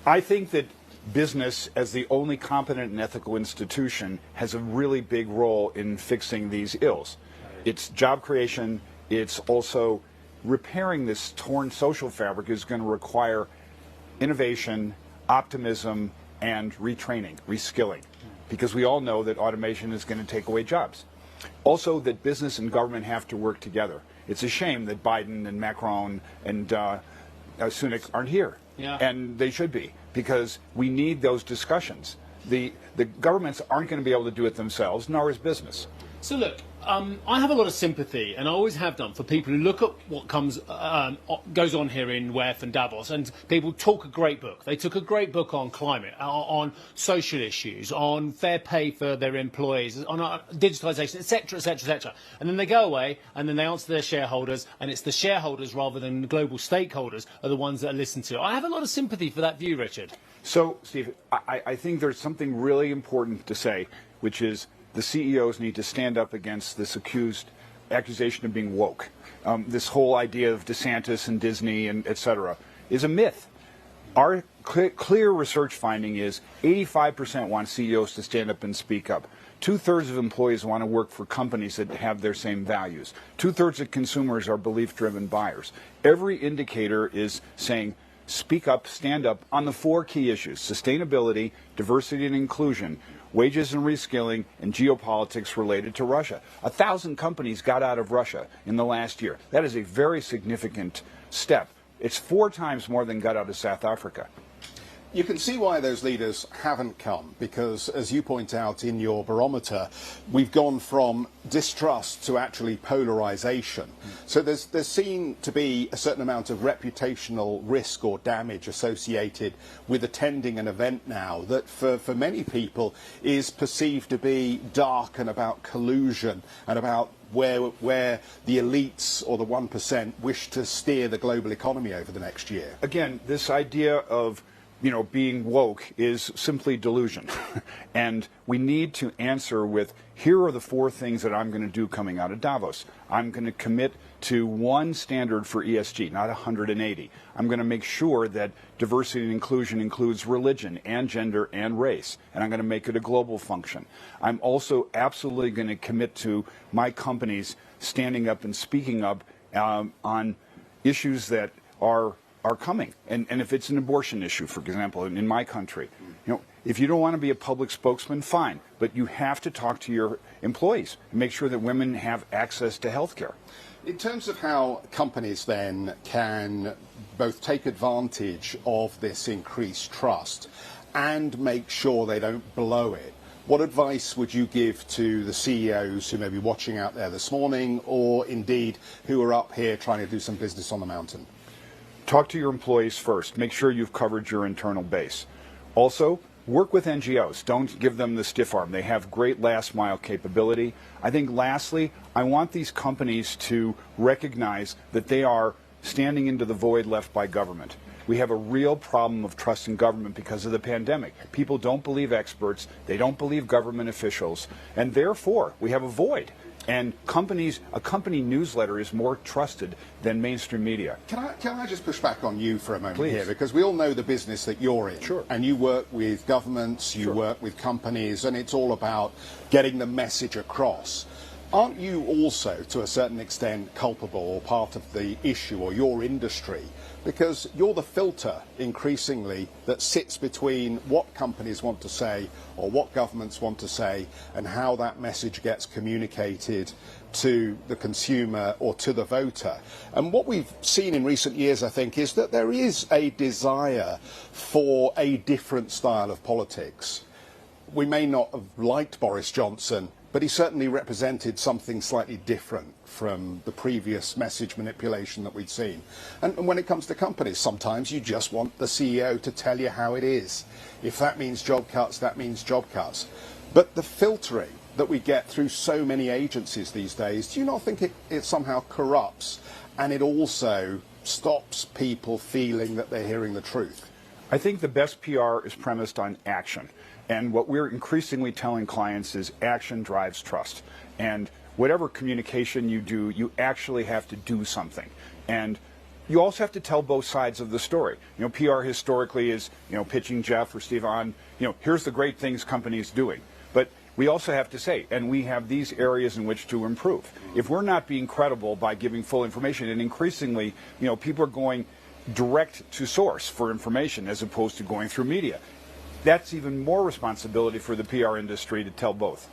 I think that business, as the only competent and ethical institution, has a really big role in fixing these ills. It's job creation. It's also repairing this torn social fabric is going to require innovation, optimism, and retraining, reskilling, because we all know that automation is going to take away jobs. Also, that business and government have to work together. It's a shame that Biden and Macron and Sunak aren't here, and they should be, because we need those discussions. The governments aren't going to be able to do it themselves, nor is business. So look, I have a lot of sympathy, and I always have done, for people who look at what goes on here in WEF and Davos, and people talk a great book. They took a great book on climate, on social issues, on fair pay for their employees, on digitalisation, etc., etc., etc. And then they go away, and then they answer their shareholders, and it's the shareholders rather than the global stakeholders are the ones that are listened to. I have a lot of sympathy for that view, Richard. So, Steve, I think there's something really important to say, which is the CEOs need to stand up against this accusation of being woke. This whole idea of DeSantis and Disney and et cetera is a myth. Our clear research finding is 85% want CEOs to stand up and speak up. 2/3 of employees want to work for companies that have their same values. 2/3 of consumers are belief-driven buyers. Every indicator is saying speak up, stand up on the 4 key issues: sustainability, diversity and inclusion, wages and reskilling, and geopolitics related to Russia. 1,000 companies got out of Russia in the last year. That is a very significant step. It's 4 times more than got out of South Africa. You can see why those leaders haven't come, because, as you point out in your barometer, we've gone from distrust to actually polarization. So there's seen to be a certain amount of reputational risk or damage associated with attending an event now that for many people is perceived to be dark and about collusion and about where the elites or the 1% wish to steer the global economy over the next year. Again, this idea of being woke is simply delusion. And we need to answer with, here are the 4 things that I'm going to do coming out of Davos. I'm going to commit to 1 standard for ESG, not 180. I'm going to make sure that diversity and inclusion includes religion and gender and race, and I'm going to make it a global function. I'm also absolutely going to commit to my companies standing up and speaking up on issues that are coming. And if it's an abortion issue, for example, in my country, if you don't want to be a public spokesman, fine, but you have to talk to your employees and make sure that women have access to health care. In terms of how companies then can both take advantage of this increased trust and make sure they don't blow it, what advice would you give to the CEOs who may be watching out there this morning, or indeed who are up here trying to do some business on the mountain? Talk to your employees first. Make sure you've covered your internal base. Also, work with NGOs. Don't give them the stiff arm. They have great last mile capability. I think lastly, I want these companies to recognize that they are standing into the void left by government. We have a real problem of trust in government because of the pandemic. People don't believe experts. They don't believe government officials. And therefore, we have a void. And a company newsletter is more trusted than mainstream media. Can I just push back on you for a moment Please. here? Because we all know the business that you're in. Sure. And you work with governments, you work with companies, and it's all about getting the message across. Aren't you also, to a certain extent, culpable or part of the issue, or your industry? Because you're the filter, increasingly, that sits between what companies want to say or what governments want to say and how that message gets communicated to the consumer or to the voter. And what we've seen in recent years, I think, is that there is a desire for a different style of politics. We may not have liked Boris Johnson, but he certainly represented something slightly different from the previous message manipulation that we'd seen. And when it comes to companies, sometimes you just want the CEO to tell you how it is. If that means job cuts, that means job cuts. But the filtering that we get through so many agencies these days, do you not think it somehow corrupts, and it also stops people feeling that they're hearing the truth? I think the best PR is premised on action. And what we're increasingly telling clients is action drives trust. And whatever communication you do, you actually have to do something. And you also have to tell both sides of the story. You know, PR historically is, you know, pitching Jeff or Steve on, you know, here's the great things companies doing. But we also have to say, and we have these areas in which to improve. If we're not being credible by giving full information, and increasingly, you know, people are going direct to source for information as opposed to going through media, that's even more responsibility for the PR industry to tell both.